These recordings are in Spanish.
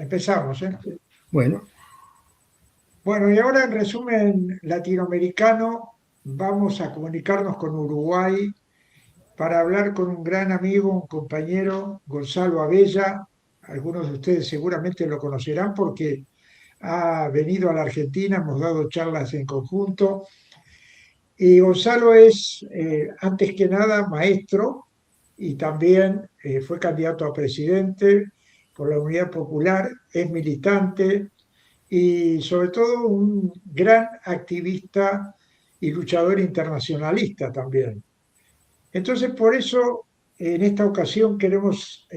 Empezamos, ¿eh? Bueno, Bueno, y ahora en resumen latinoamericano, vamos a comunicarnos con Uruguay para hablar con un gran amigo, un compañero, Gonzalo Abella. Algunos de ustedes seguramente lo conocerán porque ha venido a la Argentina, hemos dado charlas en conjunto. Y Gonzalo es, antes que nada, maestro y también fue candidato a presidente por la Unidad Popular, es militante y sobre todo un gran activista y luchador internacionalista también. Entonces, por eso, en esta ocasión queremos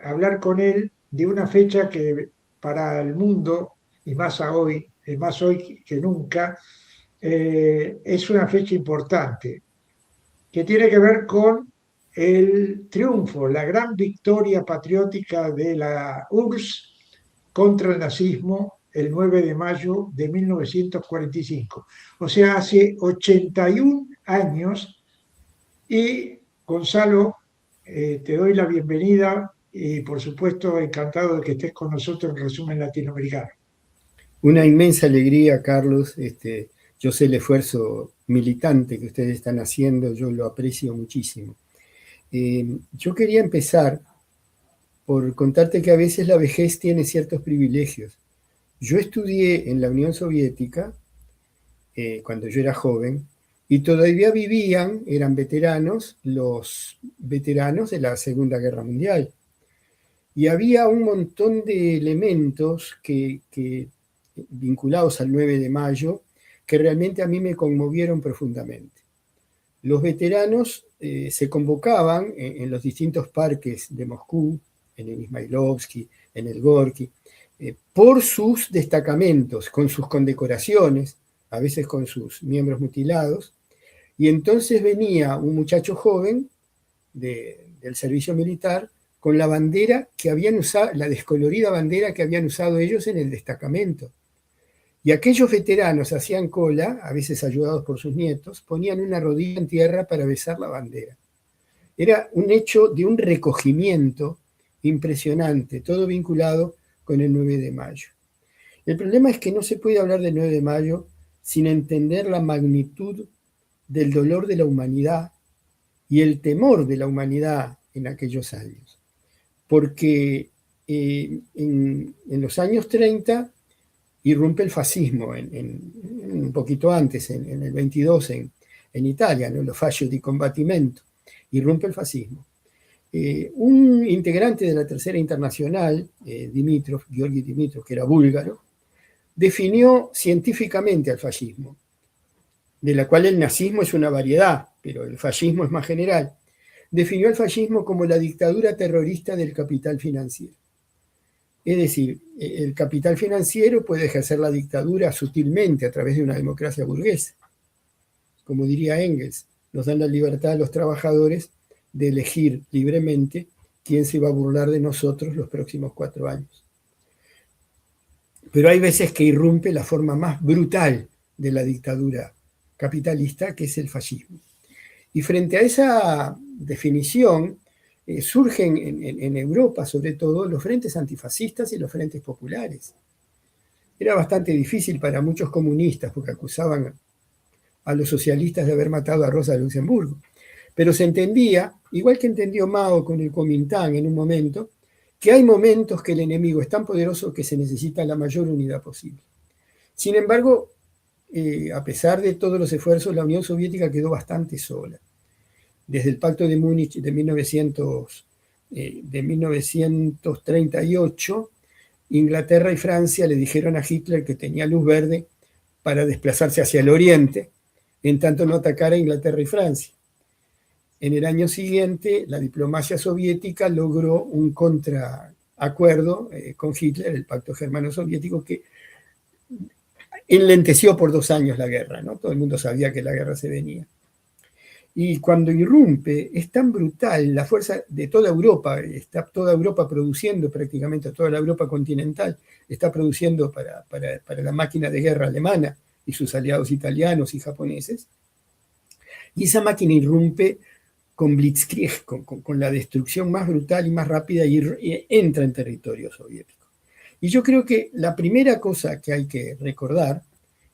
hablar con él de una fecha que para el mundo, y más hoy que nunca, es una fecha importante, que tiene que ver con el triunfo, la gran victoria patriótica de la URSS contra el nazismo el 9 de mayo de 1945. O sea, hace 81 años. Y Gonzalo, te doy la bienvenida y por supuesto encantado de que estés con nosotros en Resumen Latinoamericano. una inmensa alegría, Carlos. Yo sé el esfuerzo militante que ustedes están haciendo, yo lo aprecio muchísimo. Yo quería empezar por contarte que a veces la vejez tiene ciertos privilegios. Yo estudié en la Unión Soviética cuando yo era joven y todavía vivían, eran veteranos, los veteranos de la Segunda Guerra Mundial. Y había un montón de elementos que vinculados al 9 de mayo que realmente a mí me conmovieron profundamente. Los veteranos se convocaban en los distintos parques de Moscú, en el Ismailovsky, en el Gorky, por sus destacamentos, con sus condecoraciones, a veces con sus miembros mutilados, y entonces venía un muchacho joven del servicio militar con la bandera que habían usado, la descolorida bandera que habían usado ellos en el destacamento. Y aquellos veteranos hacían cola, a veces ayudados por sus nietos, ponían una rodilla en tierra para besar la bandera. Era un hecho de un recogimiento impresionante, todo vinculado con el 9 de mayo. El problema es que no se puede hablar del 9 de mayo sin entender la magnitud del dolor de la humanidad y el temor de la humanidad en aquellos años. Porque en los años 30 irrumpe el fascismo, un poquito antes, en el 22, en Italia, ¿no? Lo fascio di combattimento, irrumpe el fascismo. Un integrante de la Tercera Internacional, Dimitrov, Georgi Dimitrov, que era búlgaro, definió científicamente al fascismo, de la cual el nazismo es una variedad, pero el fascismo es más general. Definió al fascismo como la dictadura terrorista del capital financiero. Es decir, el capital financiero puede ejercer la dictadura sutilmente a través de una democracia burguesa. Como diría Engels, nos dan la libertad a los trabajadores de elegir libremente quién se va a burlar de nosotros los próximos 4 años. Pero hay veces que irrumpe la forma más brutal de la dictadura capitalista, que es el fascismo. Y frente a esa definición, surgen en Europa, sobre todo, los frentes antifascistas y los frentes populares. Era bastante difícil para muchos comunistas, porque acusaban a los socialistas de haber matado a Rosa Luxemburgo. Pero se entendía, igual que entendió Mao con el Kuomintang en un momento, que hay momentos que el enemigo es tan poderoso que se necesita la mayor unidad posible. Sin embargo, a pesar de todos los esfuerzos, la Unión Soviética quedó bastante sola. Desde el Pacto de Múnich de 1938, Inglaterra y Francia le dijeron a Hitler que tenía luz verde para desplazarse hacia el oriente, en tanto no atacara a Inglaterra y Francia. En el año siguiente, la diplomacia soviética logró un contraacuerdo con Hitler, el Pacto Germano-Soviético, que enlenteció por 2 años la guerra, ¿no? Todo el mundo sabía que la guerra se venía. Y cuando irrumpe, es tan brutal la fuerza de toda Europa, está toda Europa produciendo, prácticamente toda la Europa continental, está produciendo para la máquina de guerra alemana y sus aliados italianos y japoneses. Y esa máquina irrumpe con blitzkrieg, con la destrucción más brutal y más rápida, y entra en territorio soviético. Y yo creo que la primera cosa que hay que recordar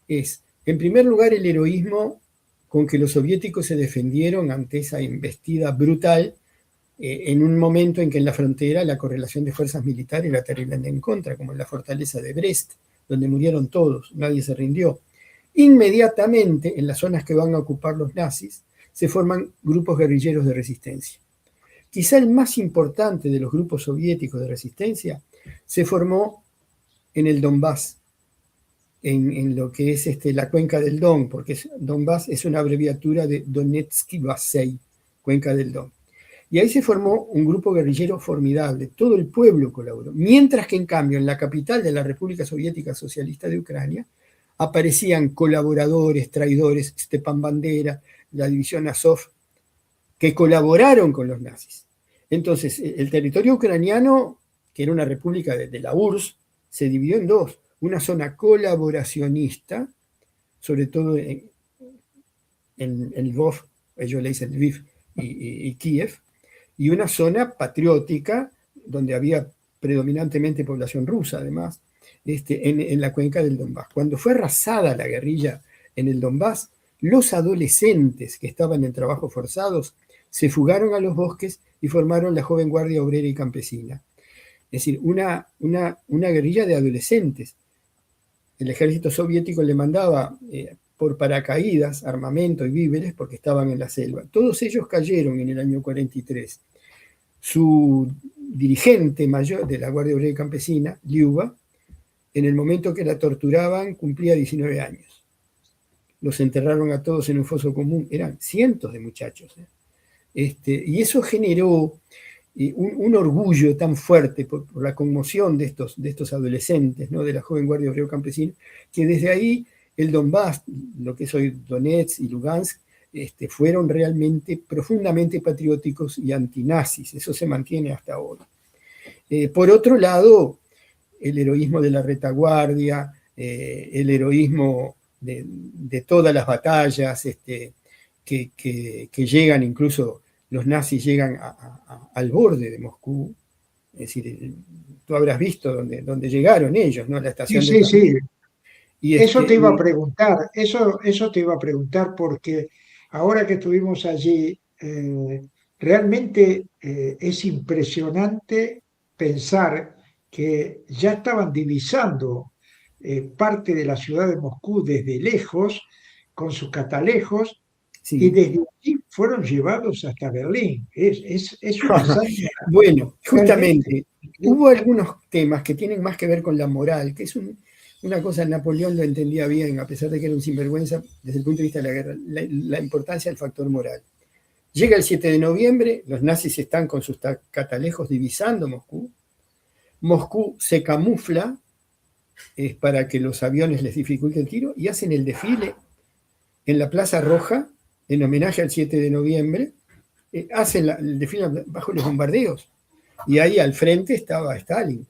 es, en primer lugar, el heroísmo con que los soviéticos se defendieron ante esa embestida brutal en un momento en que en la frontera la correlación de fuerzas militares era terriblemente en contra, como en la fortaleza de Brest, donde murieron todos, nadie se rindió. Inmediatamente, en las zonas que van a ocupar los nazis, se forman grupos guerrilleros de resistencia. Quizá el más importante de los grupos soviéticos de resistencia se formó en el Donbass, en lo que es la cuenca del Don, porque Donbass es una abreviatura de Donetsky Basey, cuenca del Don. Y ahí se formó un grupo guerrillero formidable, todo el pueblo colaboró, mientras que en cambio en la capital de la República Soviética Socialista de Ucrania aparecían colaboradores, traidores, Stepan Bandera, la división Azov, que colaboraron con los nazis. Entonces, el territorio ucraniano, que era una república de la URSS, se dividió en dos. Una zona colaboracionista, sobre todo en Lvov, ellos le dicen Lviv y Kiev, y una zona patriótica, donde había predominantemente población rusa, además, en la cuenca del Donbass. Cuando fue arrasada la guerrilla en el Donbass, los adolescentes que estaban en trabajos forzados se fugaron a los bosques y formaron la Joven Guardia Obrera y Campesina. Es decir, una guerrilla de adolescentes. El ejército soviético le mandaba por paracaídas armamento y víveres porque estaban en la selva. Todos ellos cayeron en el año 43. Su dirigente mayor de la Guardia Obrera y Campesina, Liuba, en el momento que la torturaban, cumplía 19 años. Los enterraron a todos en un foso común. Eran cientos de muchachos. Y eso generó un orgullo tan fuerte por la conmoción de estos adolescentes, ¿no? De la Joven Guardia Obrera Campesina, que desde ahí el Donbass, lo que es hoy Donetsk y Lugansk, fueron realmente profundamente patrióticos y antinazis. Eso se mantiene hasta hoy. Por otro lado, el heroísmo de la retaguardia, el heroísmo de todas las batallas que llegan, incluso los nazis llegan al borde de Moscú. Es decir, tú habrás visto dónde llegaron ellos, ¿no? La Sí, estación de sí, sí. Tambil. Y Eso te iba a preguntar, eso te iba a preguntar porque ahora que estuvimos allí, realmente es impresionante pensar que ya estaban divisando parte de la ciudad de Moscú desde lejos, con sus catalejos, y sí. desde allí fueron llevados hasta Berlín. Es una hazaña Bueno, realmente justamente, increíble. hubo algunos temas que tienen más que ver con la moral, que es una cosa, Napoleón lo entendía bien, a pesar de que era un sinvergüenza desde el punto de vista de la guerra, la importancia del factor moral. Llega el 7 de noviembre, los nazis están con sus catalejos divisando Moscú. Moscú se camufla para que los aviones les dificulten el tiro y hacen el desfile en la Plaza Roja en homenaje al 7 de noviembre. Hacen el desfile bajo los bombardeos y ahí al frente estaba Stalin.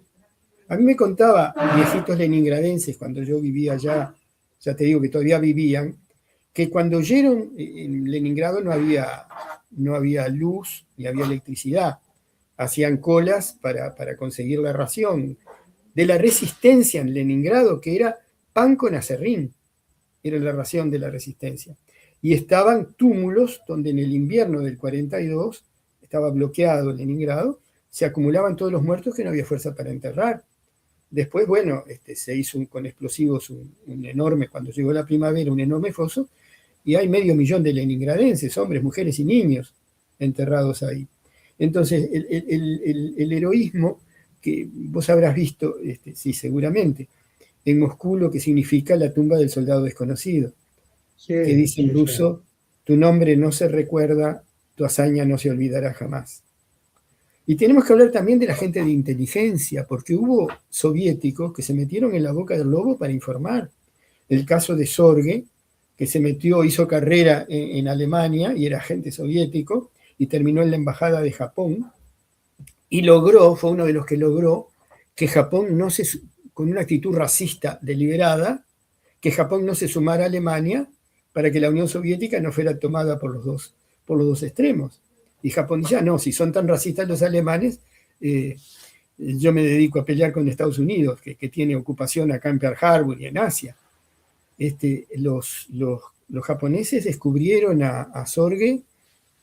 A mí me contaba viejitos leningradenses cuando yo vivía allá, ya te digo que todavía vivían, que cuando oyeron en Leningrado no había luz ni había electricidad. Hacían colas para conseguir la ración. De la resistencia en Leningrado, que era pan con acerrín, era la ración de la resistencia. Y estaban túmulos donde en el invierno del 42 estaba bloqueado Leningrado, se acumulaban todos los muertos que no había fuerza para enterrar. Después, bueno, se hizo con explosivos un enorme, cuando llegó la primavera, un enorme foso, y hay 500.000 de leningradenses, hombres, mujeres y niños enterrados ahí. Entonces, el heroísmo que vos habrás visto, sí, seguramente, en Moscú lo que significa la tumba del soldado desconocido, Sí, que dice en sí, sí. ruso, tu nombre no se recuerda, tu hazaña no se olvidará jamás. Y tenemos que hablar también de la gente de inteligencia, porque hubo soviéticos que se metieron en la boca del lobo para informar. El caso de Sorge, que se metió, hizo carrera en Alemania y era agente soviético, y terminó en la embajada de Japón, y fue uno de los que logró que Japón con una actitud racista deliberada, que Japón no se sumara a Alemania para que la Unión Soviética no fuera tomada por los dos extremos. Y Japón decía, no, si son tan racistas los alemanes, yo me dedico a pelear con Estados Unidos, que tiene ocupación acá en Pearl Harbor y en Asia. Los japoneses descubrieron a Sorge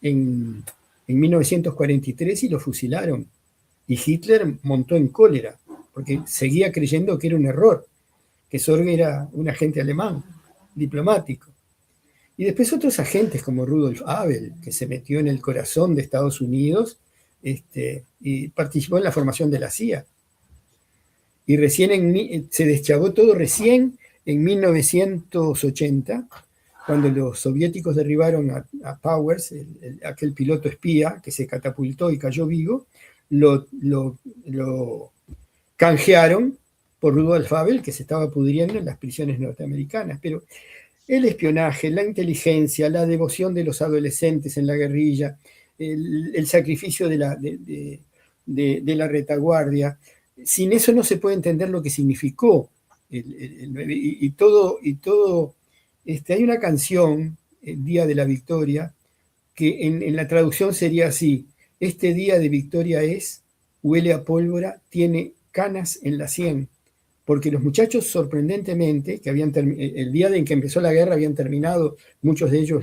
en 1943 y lo fusilaron. Y Hitler montó en cólera, porque seguía creyendo que era un error, que Sorge era un agente alemán, diplomático. Y después otros agentes como Rudolf Abel, que se metió en el corazón de Estados Unidos y participó en la formación de la CIA. Y se deschavó todo recién en 1980, cuando los soviéticos derribaron a Powers, aquel piloto espía que se catapultó y cayó vivo, lo canjearon por Rudolf Abel, que se estaba pudriendo en las prisiones norteamericanas. Pero el espionaje, la inteligencia, la devoción de los adolescentes en la guerrilla, el sacrificio de la retaguardia, sin eso no se puede entender lo que significó y todo. Hay una canción, el Día de la Victoria, que en la traducción sería así: este día de victoria huele a pólvora, tiene canas en la sien, porque los muchachos, sorprendentemente, que el día en que empezó la guerra habían terminado muchos de ellos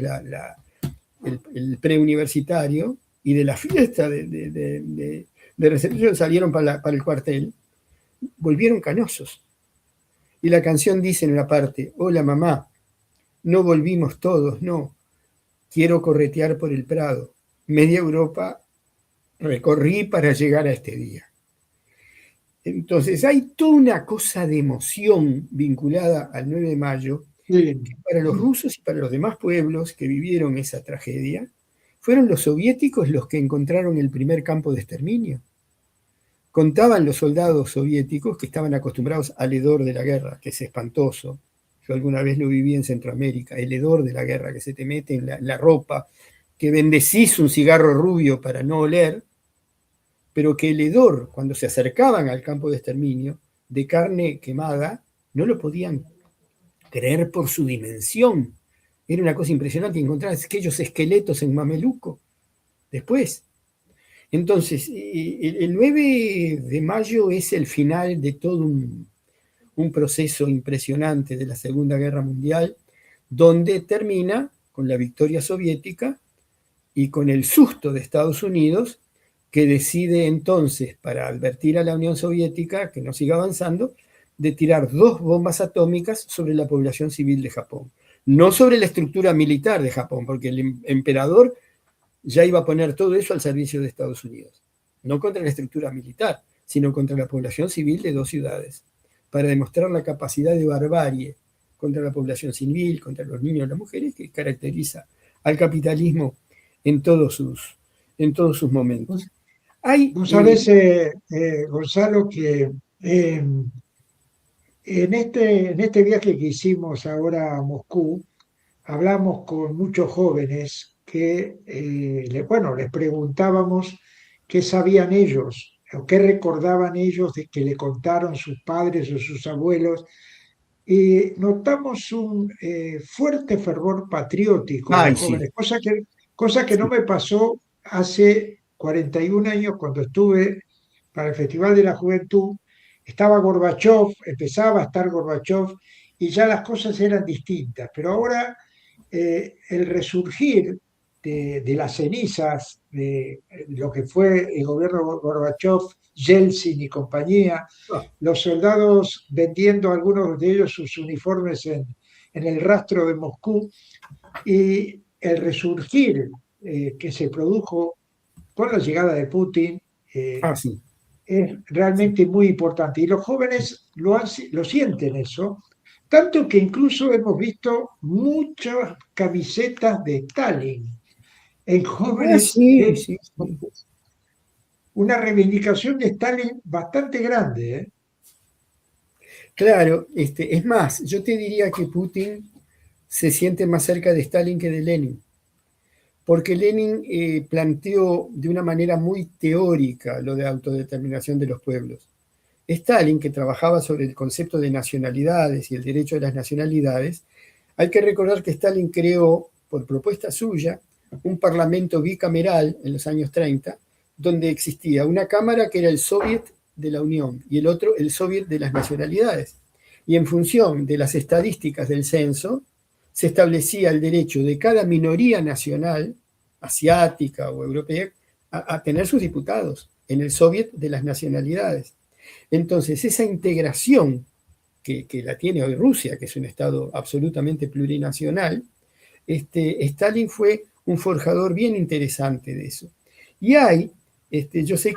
el preuniversitario, y de la fiesta de recepción salieron para el cuartel, volvieron canosos. Y la canción dice en una parte: hola mamá, no volvimos todos, no, quiero corretear por el Prado, media Europa recorrí para llegar a este día. Entonces hay toda una cosa de emoción vinculada al 9 de mayo, que para los rusos y para los demás pueblos que vivieron esa tragedia, fueron los soviéticos los que encontraron el primer campo de exterminio. Contaban los soldados soviéticos que estaban acostumbrados al hedor de la guerra, que es espantoso. Yo alguna vez lo viví en Centroamérica, el hedor de la guerra, que se te mete en la ropa, que bendecís un cigarro rubio para no oler, pero que el hedor, cuando se acercaban al campo de exterminio, de carne quemada, no lo podían creer por su dimensión. Era una cosa impresionante encontrar aquellos esqueletos en Mameluco. Después. Entonces, el 9 de mayo es el final de todo un proceso impresionante de la Segunda Guerra Mundial, donde termina con la victoria soviética y con el susto de Estados Unidos, que decide entonces, para advertir a la Unión Soviética que no siga avanzando, de tirar 2 bombas atómicas sobre la población civil de Japón. No sobre la estructura militar de Japón, porque el emperador ya iba a poner todo eso al servicio de Estados Unidos. No contra la estructura militar, sino contra la población civil de 2 ciudades, para demostrar la capacidad de barbarie contra la población civil, contra los niños y las mujeres, que caracteriza al capitalismo en todos sus momentos. Vos sabés, Gonzalo, que en este viaje que hicimos ahora a Moscú, hablamos con muchos jóvenes que, les preguntábamos qué sabían ellos o qué recordaban ellos de que le contaron sus padres o sus abuelos, y notamos un fuerte fervor patriótico en los Sí. jóvenes, cosa que no me pasó hace 41 años cuando estuve para el Festival de la Juventud. Estaba Gorbachov, empezaba a estar Gorbachov y ya las cosas eran distintas, pero ahora el resurgir de las cenizas de lo que fue el gobierno de Gorbachev, Yeltsin y compañía, los soldados vendiendo algunos de ellos sus uniformes en el rastro de Moscú, y el resurgir que se produjo con la llegada de Putin Sí. es realmente muy importante. Y los jóvenes lo sienten eso, tanto que incluso hemos visto muchas camisetas de Stalin en jóvenes, Sí. una reivindicación de Stalin bastante grande, ¿eh? Claro, es más, yo te diría que Putin se siente más cerca de Stalin que de Lenin, porque Lenin planteó de una manera muy teórica lo de autodeterminación de los pueblos. Stalin, que trabajaba sobre el concepto de nacionalidades y el derecho de las nacionalidades, hay que recordar que Stalin creó, por propuesta suya, un parlamento bicameral en los años 30, donde existía una cámara que era el Soviet de la Unión y el otro el Soviet de las Nacionalidades. Y en función de las estadísticas del censo, se establecía el derecho de cada minoría nacional, asiática o europea, a tener sus diputados en el Soviet de las Nacionalidades. Entonces, esa integración que la tiene hoy Rusia, que es un Estado absolutamente plurinacional, Stalin fue un forjador bien interesante de eso. Y hay, yo sé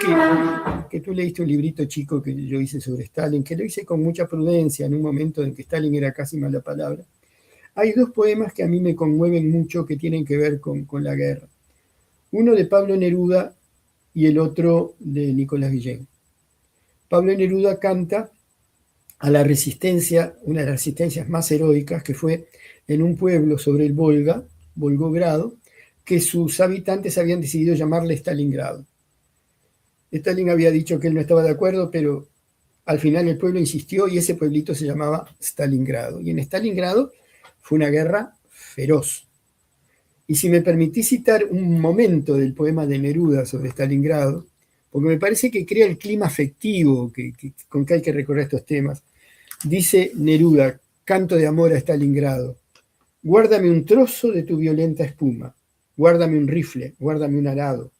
que tú leíste un librito chico que yo hice sobre Stalin, que lo hice con mucha prudencia en un momento en que Stalin era casi mala palabra. Hay dos poemas que a mí me conmueven mucho que tienen que ver con la guerra. Uno de Pablo Neruda y el otro de Nicolás Guillén. Pablo Neruda canta a la resistencia, una de las resistencias más heroicas, que fue en un pueblo sobre el Volga, Volgogrado, que sus habitantes habían decidido llamarle Stalingrado. Stalin había dicho que él no estaba de acuerdo, pero al final el pueblo insistió y ese pueblito se llamaba Stalingrado. Y en Stalingrado fue una guerra feroz. Y si me permitís citar un momento del poema de Neruda sobre Stalingrado, porque me parece que crea el clima afectivo con que hay que recorrer estos temas. Dice Neruda, canto de amor a Stalingrado: guárdame un trozo de tu violenta espuma, guárdame un rifle, guárdame un arado,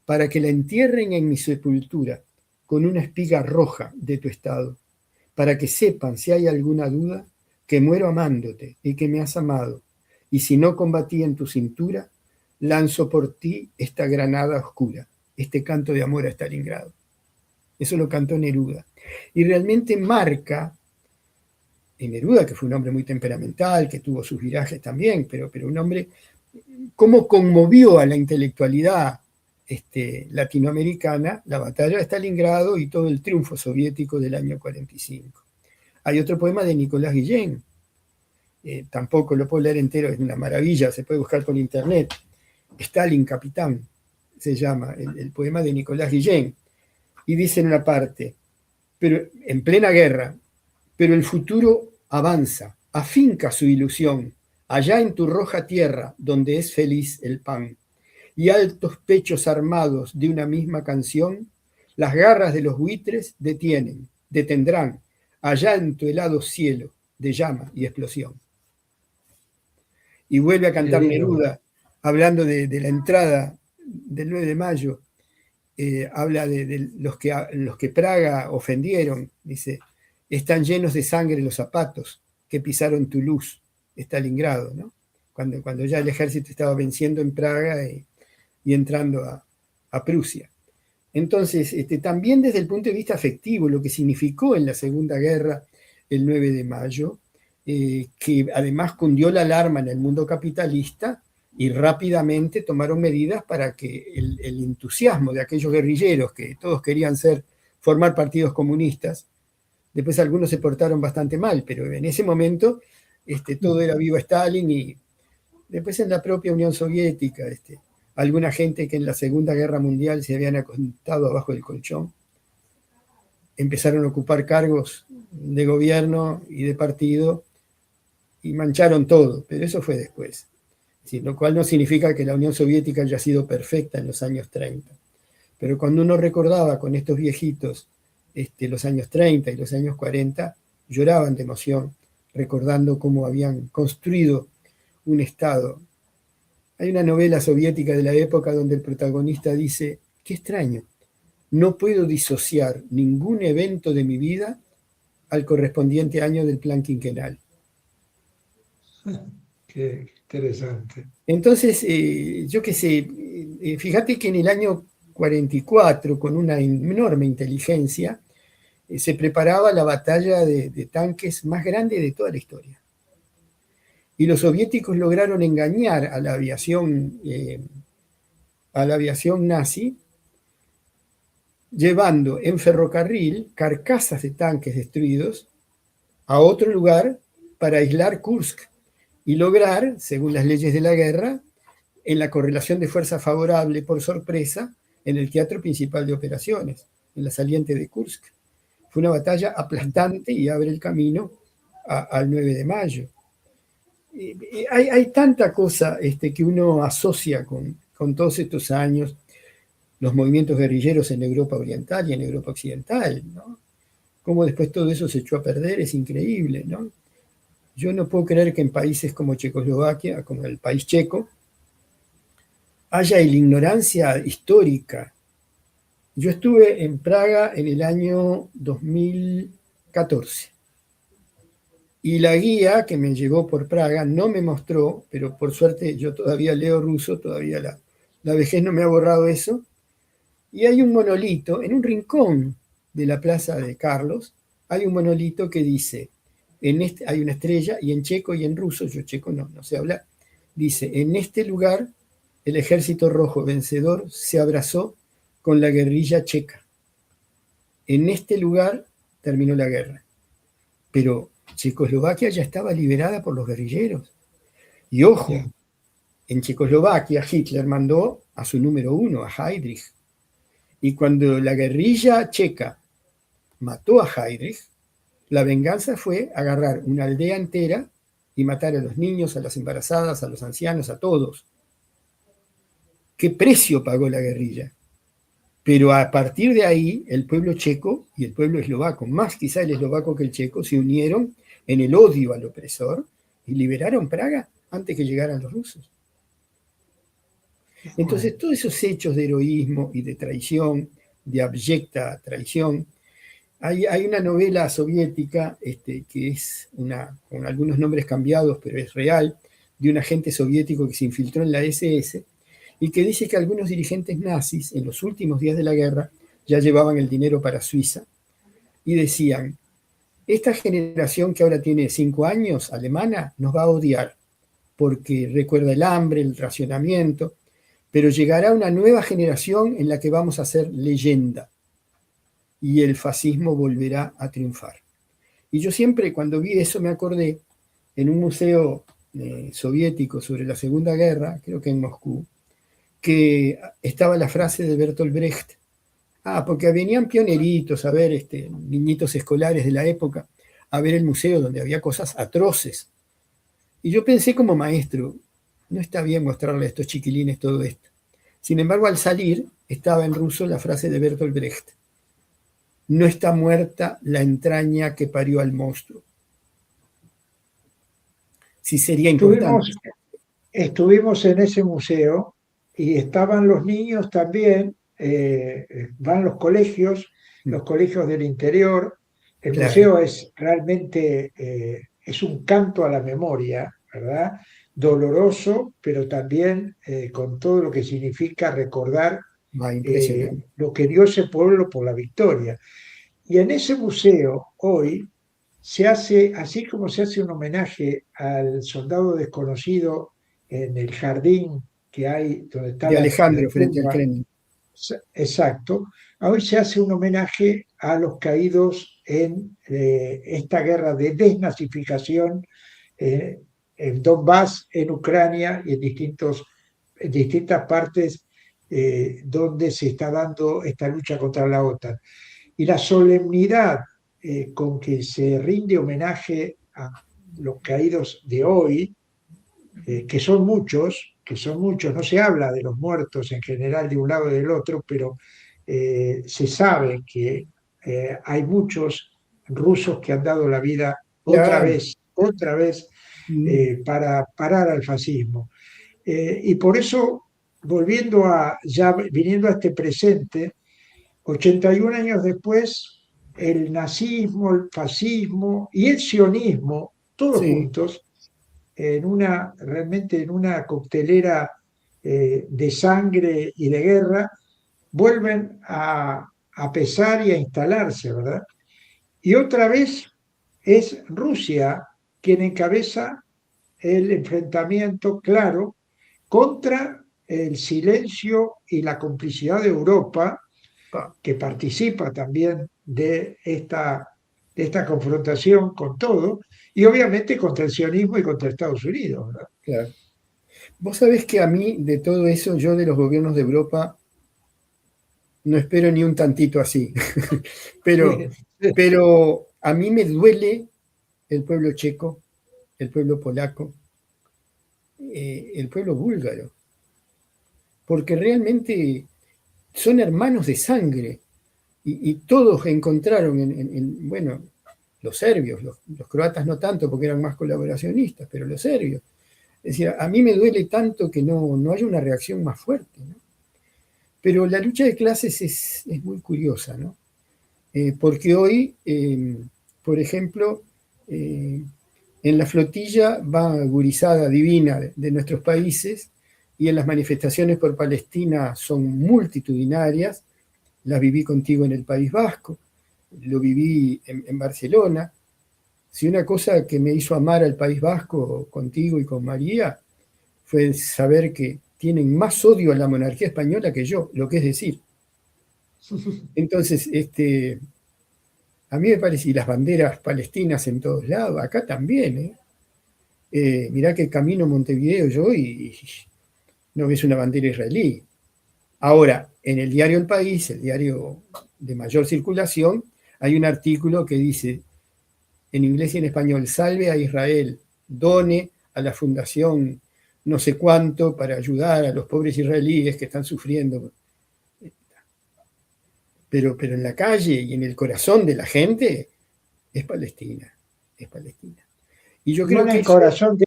para que la entierren en mi sepultura con una espiga roja de tu estado, para que sepan, si hay alguna duda, que muero amándote y que me has amado, y si no combatí en tu cintura, lanzo por ti esta granada oscura, este canto de amor a Stalingrado. Eso lo cantó Neruda. Y realmente marca, en Neruda, que fue un hombre muy temperamental, que tuvo sus virajes también, pero un hombre, cómo conmovió a la intelectualidad latinoamericana la batalla de Stalingrado y todo el triunfo soviético del año 45. Hay otro poema de Nicolás Guillén, tampoco lo puedo leer entero, es una maravilla, se puede buscar por internet. Stalin Capitán se llama el poema de Nicolás Guillén, y dice en una parte, pero en plena guerra, pero el futuro avanza, afinca su ilusión, allá en tu roja tierra donde es feliz el pan, y altos pechos armados de una misma canción, las garras de los buitres detendrán, allá en tu helado cielo de llama y explosión. Y vuelve a cantar Neruda, hablando de la entrada del 9 de mayo, habla de los que Praga ofendieron, dice, están llenos de sangre los zapatos que pisaron tu luz, Stalingrado, ¿no? Cuando ya el ejército estaba venciendo en Praga y entrando a Prusia. Entonces, también desde el punto de vista afectivo, lo que significó en la Segunda Guerra el 9 de mayo, que además cundió la alarma en el mundo capitalista y rápidamente tomaron medidas para que el entusiasmo de aquellos guerrilleros que todos querían formar partidos comunistas, después algunos se portaron bastante mal, pero en ese momento todo era viva Stalin, y después en la propia Unión Soviética, alguna gente que en la Segunda Guerra Mundial se habían acostado abajo del colchón, empezaron a ocupar cargos de gobierno y de partido y mancharon todo, pero eso fue después. Sí, lo cual no significa que la Unión Soviética haya sido perfecta en los años 30. Pero cuando uno recordaba con estos viejitos los años 30 y los años 40, lloraban de emoción, recordando cómo habían construido un Estado. Hay una novela soviética de la época donde el protagonista dice, qué extraño, no puedo disociar ningún evento de mi vida al correspondiente año del plan quinquenal. Qué interesante. Entonces, yo qué sé, fíjate que en el año 44, con una enorme inteligencia, se preparaba la batalla de tanques más grande de toda la historia. Y los soviéticos lograron engañar a la aviación nazi, llevando en ferrocarril carcasas de tanques destruidos a otro lugar para aislar Kursk y lograr, según las leyes de la guerra, en la correlación de fuerza favorable por sorpresa, en el teatro principal de operaciones, en la saliente de Kursk. Fue una batalla aplastante y abre el camino al 9 de mayo. Hay tanta cosa que uno asocia con todos estos años. los movimientos guerrilleros en Europa Oriental y en Europa Occidental, ¿no? Cómo después todo eso se echó a perder, es increíble, ¿no? Yo no puedo creer que en países como Checoslovaquia, como el país checo, haya la ignorancia histórica. Yo estuve en Praga en el año 2014 y la guía que me llegó por Praga no me mostró, pero por suerte yo todavía leo ruso, todavía la vejez no me ha borrado eso, y hay un monolito en un rincón de la plaza de Carlos, hay un monolito que dice, hay una estrella y en checo y en ruso, yo checo no sé hablar, dice, en este lugar el ejército rojo vencedor se abrazó con la guerrilla checa. En este lugar terminó la guerra. Pero Checoslovaquia ya estaba liberada por los guerrilleros. Y ojo, Ya. en Checoslovaquia Hitler mandó a su número uno, a Heydrich. Y cuando la guerrilla checa mató a Heydrich, la venganza fue agarrar una aldea entera y matar a los niños, a las embarazadas, a los ancianos, a todos. ¿Qué precio pagó la guerrilla? Pero a partir de ahí, el pueblo checo y el pueblo eslovaco, más quizá el eslovaco que el checo, se unieron en el odio al opresor y liberaron Praga antes que llegaran los rusos. Bueno, Entonces, todos esos hechos de heroísmo y de traición, de abyecta traición, hay una novela soviética que es con algunos nombres cambiados, pero es real, de un agente soviético que se infiltró en la SS y que dice que algunos dirigentes nazis en los últimos días de la guerra ya llevaban el dinero para Suiza y decían, esta generación que ahora tiene 5 años, alemana, nos va a odiar porque recuerda el hambre, el racionamiento, pero llegará una nueva generación en la que vamos a ser leyenda y el fascismo volverá a triunfar. Y yo siempre cuando vi eso me acordé en un museo soviético sobre la Segunda Guerra, creo que en Moscú, que estaba la frase de Bertolt Brecht. Porque venían pioneritos a ver, niñitos escolares de la época, a ver el museo donde había cosas atroces. Y yo pensé como maestro, no está bien mostrarle a estos chiquilines todo esto. Sin embargo, al salir, estaba en ruso la frase de Bertolt Brecht. No está muerta la entraña que parió al monstruo. Sí sería importante. estuvimos, estuvimos en ese museo y estaban los niños también, van los colegios del interior. El Claro, museo es realmente, es un canto a la memoria, ¿verdad? Doloroso, pero también con todo lo que significa recordar va impresionante. lo que dio ese pueblo por la victoria. Y en ese museo hoy se hace, así como se hace un homenaje al soldado desconocido en el jardín que hay donde está De la Alejandro frente al tumba, Kremlin. exacto, hoy se hace un homenaje a los caídos en esta guerra de desnazificación eh, en Donbass, en Ucrania y en distintas partes donde se está dando esta lucha contra la OTAN. Y la solemnidad con que se rinde homenaje a los caídos de hoy, que son muchos, no se habla de los muertos en general de un lado y del otro, pero se sabe que hay muchos rusos que han dado la vida Claro. otra vez, Mm, para parar al fascismo. Y por eso, ya viniendo a este presente, 81 años después, el nazismo, el fascismo y el sionismo, todos sí, juntos, realmente en una coctelera de sangre y de guerra, vuelven a pesar y a instalarse, ¿verdad? Y otra vez es Rusia quien encabeza el enfrentamiento claro contra el silencio y la complicidad de Europa, pa, que participa también de esta confrontación con todo, y obviamente contra el sionismo y contra Estados Unidos, ¿verdad? claro. Vos sabés que a mí, de todo eso, yo de los gobiernos de Europa no espero ni un tantito así. pero, pero a mí me duele el pueblo checo, el pueblo polaco, el pueblo búlgaro, porque realmente son hermanos de sangre y todos encontraron bueno, los serbios, los croatas no tanto porque eran más colaboracionistas, pero los serbios. Es decir, a mí me duele tanto que no haya una reacción más fuerte, ¿no? Pero la lucha de clases es muy curiosa, ¿no? Porque hoy, por ejemplo, en la flotilla va gurizada divina de nuestros países y en las manifestaciones por Palestina son multitudinarias. Las viví contigo en el País Vasco, lo viví en Barcelona. Si una cosa que me hizo amar al País Vasco contigo y con María fue saber que tienen más odio a la monarquía española que yo, lo que es decir. Entonces, a mí me parece, y las banderas palestinas en todos lados, acá también, mirá que camino Montevideo yo y no ves una bandera israelí. Ahora, en el diario El País, el diario de mayor circulación, hay un artículo que dice, en inglés y en español, salve a Israel, done a la fundación no sé cuánto para ayudar a los pobres israelíes que están sufriendo. Pero en la calle y en el corazón de la gente es Palestina, es Palestina. Y yo No creo en que el eso... corazón de,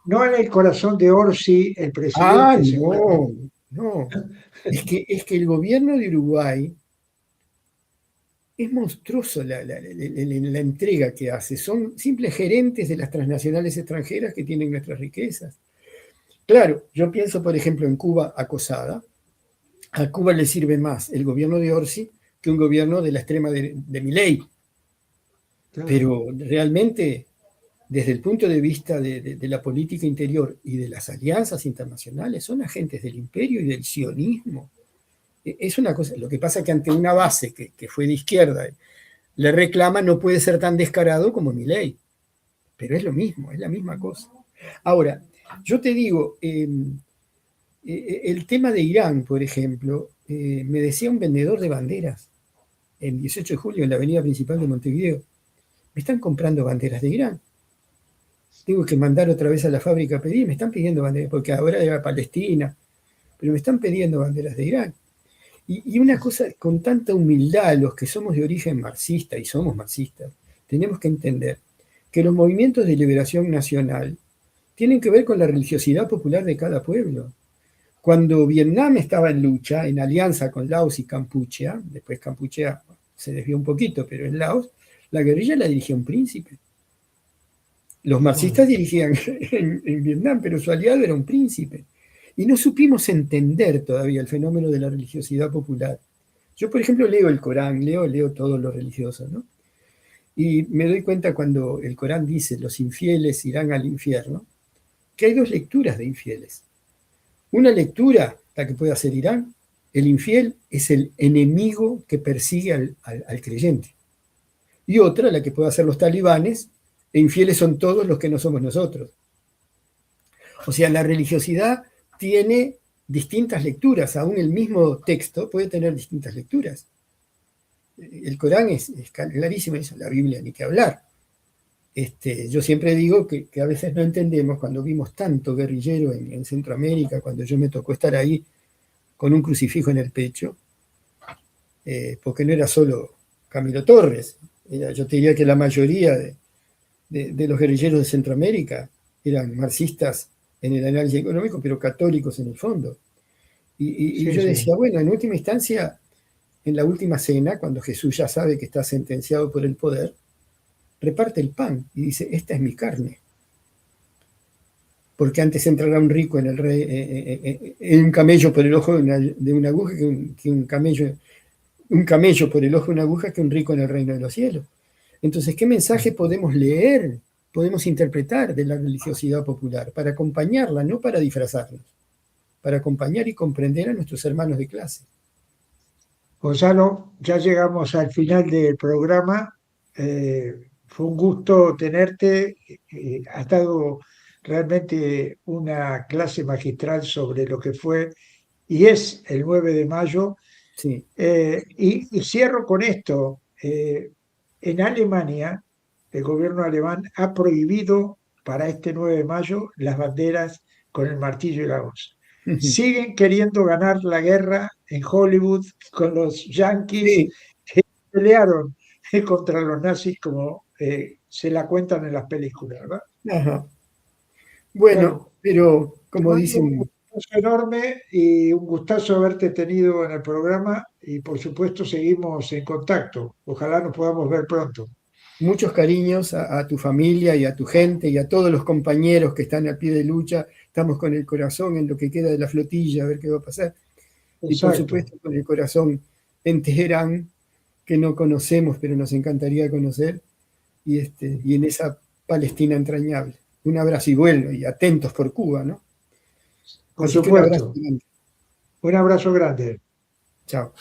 no en el corazón de Orsi, el Ah, presidente, no, seguramente. no. Es que el gobierno de Uruguay es monstruoso la entrega que hace. Son simples gerentes de las transnacionales extranjeras que tienen nuestras riquezas. Claro, yo pienso, por ejemplo, en Cuba acosada. A Cuba le sirve más el gobierno de Orsi que un gobierno de la extrema de Milei. Claro. Pero realmente, desde el punto de vista de la política interior y de las alianzas internacionales, son agentes del imperio y del sionismo. Es una cosa, lo que pasa es que ante una base que fue de izquierda, le reclama, no puede ser tan descarado como Milei. Pero es lo mismo, es la misma cosa. Ahora, yo te digo, el tema de Irán, por ejemplo, me decía un vendedor de banderas el 18 de julio en la avenida principal de Montevideo, me están comprando banderas de Irán. Tengo que mandar otra vez a la fábrica a pedir, me están pidiendo banderas, porque ahora era Palestina, pero me están pidiendo banderas de Irán. Y una cosa, con tanta humildad, los que somos de origen marxista y somos marxistas, tenemos que entender que los movimientos de liberación nacional tienen que ver con la religiosidad popular de cada pueblo. Cuando Vietnam estaba en lucha, en alianza con Laos y Kampuchea, después Kampuchea se desvió un poquito, pero en Laos, la guerrilla la dirigía un príncipe. Los marxistas dirigían en Vietnam, pero su aliado era un príncipe. Y no supimos entender todavía el fenómeno de la religiosidad popular. Yo, por ejemplo, leo el Corán, leo todo lo religioso, ¿no? Y me doy cuenta cuando el Corán dice los infieles irán al infierno, que hay dos lecturas de infieles. Una lectura, la que puede hacer Irán, el infiel es el enemigo que persigue al creyente. Y otra, la que puede hacer los talibanes, e infieles son todos los que no somos nosotros. O sea, la religiosidad tiene distintas lecturas, aún el mismo texto puede tener distintas lecturas. El Corán es clarísimo, eso, la Biblia ni que hablar. Yo siempre digo que a veces no entendemos cuando vimos tanto guerrillero en Centroamérica, cuando yo me tocó estar ahí con un crucifijo en el pecho, porque no era solo Camilo Torres, yo te diría que la mayoría de los guerrilleros de Centroamérica eran marxistas en el análisis económico, pero católicos en el fondo. Y Sí, yo sí. decía, bueno, en última instancia, en la última cena, cuando Jesús ya sabe que está sentenciado por el poder, reparte el pan y dice, esta es mi carne. Porque antes entrará un rico en el rey, en un camello por el ojo de una aguja que un camello por el ojo de una aguja que un rico en el reino de los cielos. Entonces, ¿qué mensaje podemos leer, podemos interpretar de la religiosidad popular para acompañarla, no para disfrazarnos, para acompañar y comprender a nuestros hermanos de clase? Gonzalo, ya llegamos al final del programa. Fue un gusto tenerte. Ha estado realmente una clase magistral sobre lo que fue y es el 9 de mayo. Sí. Y cierro con esto. En Alemania, el gobierno alemán ha prohibido para este 9 de mayo las banderas con el martillo y la hoz. Siguen queriendo ganar la guerra en Hollywood con los yanquis, Sí, que pelearon contra los nazis como se la cuentan en las películas, ¿verdad? ajá. Bueno, Bueno, pero te como mando un dicen, abrazo enorme y un gustazo haberte tenido en el programa y por supuesto seguimos en contacto. Ojalá nos podamos ver pronto. muchos cariños a tu familia y a tu gente y a todos los compañeros que están a pie de lucha. Estamos con el corazón en lo que queda de la flotilla, a ver qué va a pasar. Y por Exacto, supuesto con el corazón en Teherán, que no conocemos, pero nos encantaría conocer, y en esa Palestina entrañable. Un abrazo y vuelo, y atentos por Cuba, ¿no? por Así que un abrazo supuesto. grande. Un abrazo grande. Chao.